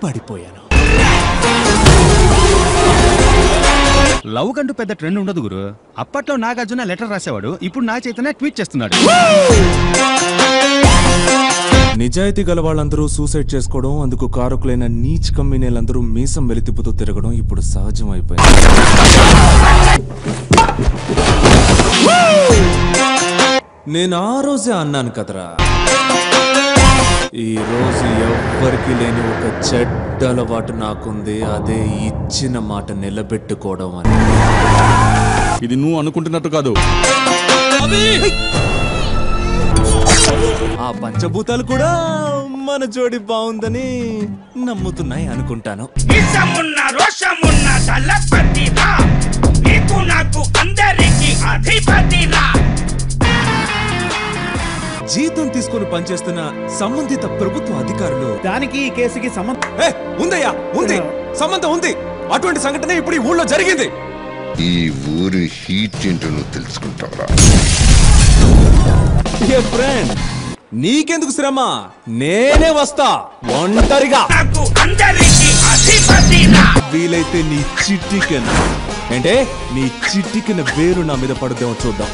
పడిపోయాను. లవ్ కంటూ పెద్ద ట్రెండ్ ఉండదు గురు. అప్పట్లో నాగార్జున లెటర్ రాసేవాడు, ఇప్పుడు నా చైతన్య ట్వీట్ చేస్తున్నాడు. నిజాయితీ గల వాళ్ళందరూ సూసైడ్ చేసుకోవడం, అందుకు కారకులైన నీచ్ కమ్యూనిలందరూ మీసం వెలితిప్పుతూ తిరగడం ఇప్పుడు సహజం అయిపోయింది. నేను ఆ రోజే అన్నాను కదరా, ఈ రోజు ఎవ్వరికి లేని ఒక చెడ్డ అలవాటు నాకుంది, అదే ఇచ్చిన మాట నిలబెట్టుకోవడం అని. ఇది నువ్వు అనుకుంటున్నట్టు కాదు. ఆ పంచభూతాలు కూడా మన జోడి బాగుందని నమ్ముతున్నాయి అనుకుంటాను. జీతం తీసుకుని పనిచేస్తున్న సంబంధిత ప్రభుత్వ అధికారులు దానికి ఈ కేసుకి సంబంధం ఉందయ్యా, ఉంది సంబంధం ఉంది. అటువంటి సంఘటన ఇప్పుడు ఈ ఊళ్ళో జరిగింది. ఈ ఊరి హీట్ ఏంటో నువ్వు తెలుసుకుంటావరా? ఫ్రెండ్, నీకెందుకు శ్రమ, నేనే వస్తా ఒంటరిగా. వీలైతే నీ చిట్టికెన అంటే నీ చిట్టికెన వేరు నా మీద పడుద్దేమో చూద్దాం.